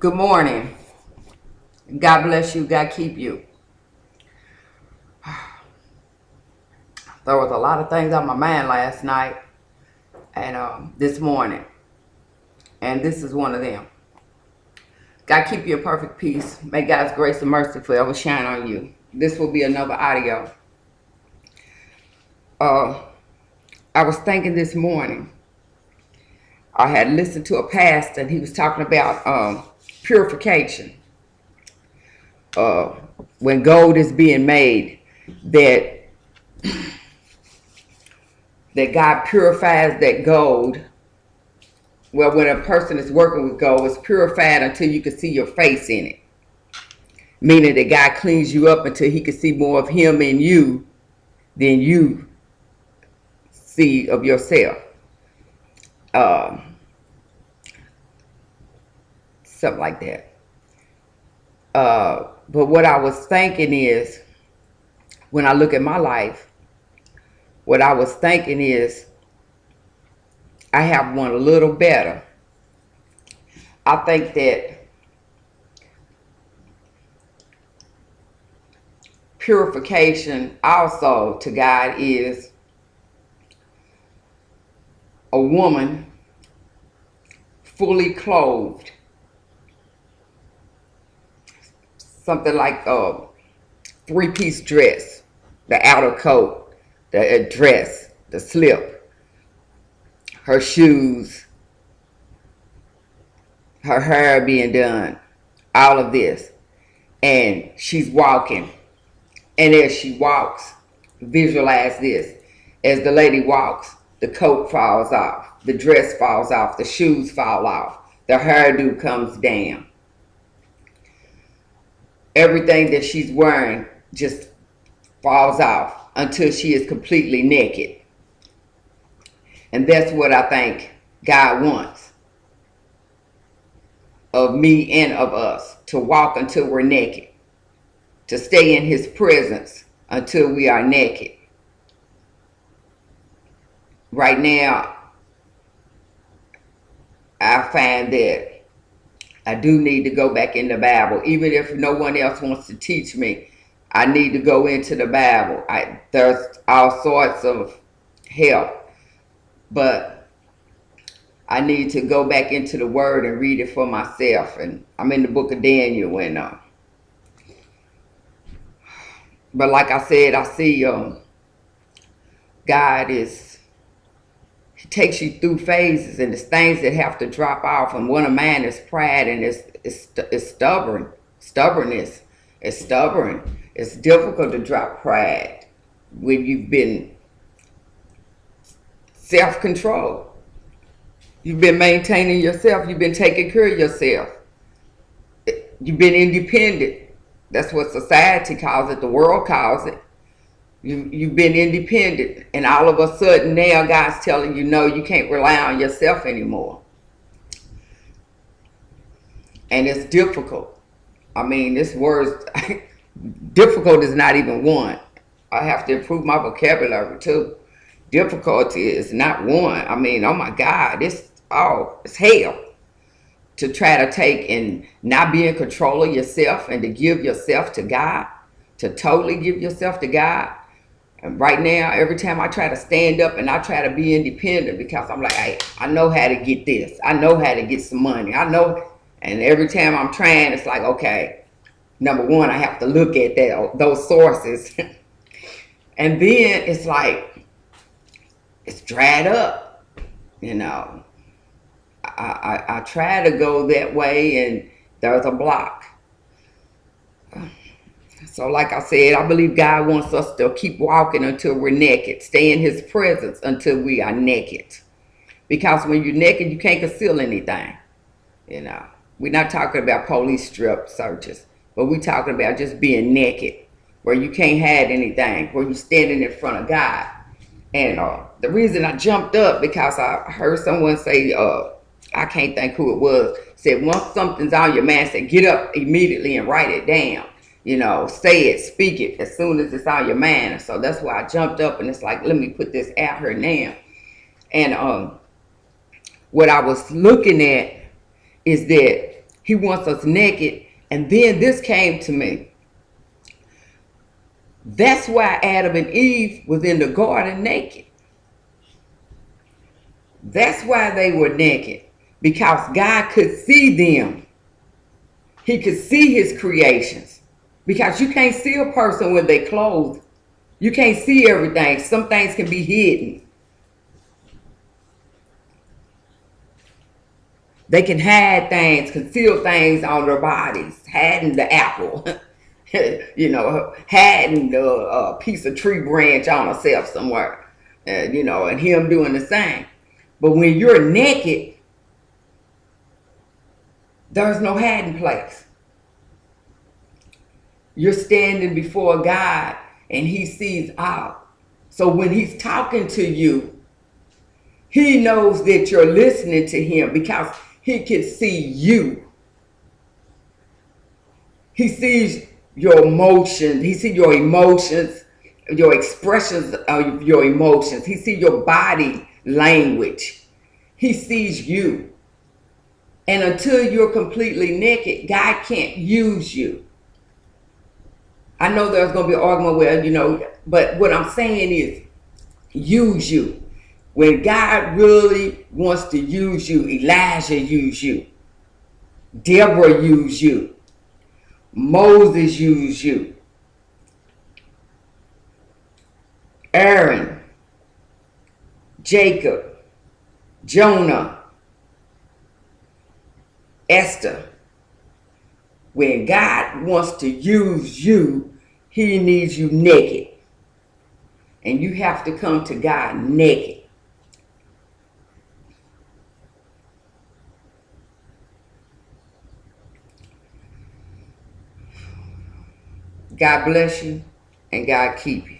Good morning. God bless you. God keep you. There was a lot of things on my mind last night and this morning, and this is one of them. God keep you in perfect peace. May God's grace and mercy forever shine on you. This will be another audio. I was thinking this morning. I had listened to a pastor, and he was talking about purification. When gold is being made, that God purifies that gold. Well, when a person is working with gold, it's purified until you can see your face in it. Meaning that God cleans you up until he can see more of him in you than you see of yourself. Something like that. But what I was thinking is, when I look at my life, what I was thinking is, I have one a little better. I think that purification also to God is a woman fully clothed. Something like a three-piece dress, the outer coat, the dress, the slip, her shoes, her hair being done, all of this. And she's walking. And as she walks, visualize this. As the lady walks, the coat falls off, the dress falls off, the shoes fall off, the hairdo comes down. Everything that she's wearing just falls off until she is completely naked. And that's what I think God wants of me and of us, to walk until we're naked, to stay in his presence until we are naked. Right now, I find that I do need to go back in the Bible. Even if no one else wants to teach me, I need to go into the Bible. There's all sorts of help, but I need to go back into the Word and read it for myself. And I'm in the book of Daniel, and but like I said, I see God he takes you through phases, and there's things that have to drop off. And one of mine is pride, and it's stubbornness. It's stubborn. It's difficult to drop pride when you've been self-controlled. You've been maintaining yourself. You've been taking care of yourself. You've been independent. That's what society calls it. The world calls it. You've been independent, and all of a sudden now God's telling you, no, you can't rely on yourself anymore. And it's difficult. I mean, this word, difficult is not even one. I have to improve my vocabulary too. Difficulty is not one. I mean, oh my God, it's hell to try to take and not be in control of yourself and to give yourself to God, to totally give yourself to God. And right now, every time I try to stand up and I try to be independent, because I'm like, hey, I know how to get this. I know how to get some money. I know. And every time I'm trying, it's like, okay, number one, I have to look at those sources. And then it's like, it's dried up, you know. I try to go that way, and there's a block. So like I said, I believe God wants us to keep walking until we're naked. Stay in his presence until we are naked. Because when you're naked, you can't conceal anything. You know, we're not talking about police strip searches, but we're talking about just being naked, where you can't hide anything, where you're standing in front of God. And the reason I jumped up, because I heard someone say, I can't think who it was, said once something's on your mind, say get up immediately and write it down. You know, say it, speak it as soon as it's on your mind. So that's why I jumped up, and it's like, let me put this out here now. And what I was looking at is that He wants us naked. And then this came to me. That's why Adam and Eve was in the garden naked. That's why they were naked. Because God could see them. He could see his creations. Because you can't see a person when they clothed. You can't see everything. Some things can be hidden. They can hide things, conceal things on their bodies, hiding the apple, hiding a piece of tree branch on herself somewhere, and him doing the same. But when you're naked, there's no hiding place. You're standing before God and he sees all. So when he's talking to you, he knows that you're listening to him because he can see you. He sees your emotions. He sees your emotions, your expressions of your emotions. He sees your body language. He sees you. And until you're completely naked, God can't use you. I know there's going to be an argument where, but what I'm saying is use you. When God really wants to use you, Elijah used you. Deborah used you. Moses used you. Aaron, Jacob, Jonah, Esther. When God wants to use you, he needs you naked. And you have to come to God naked. God bless you and God keep you.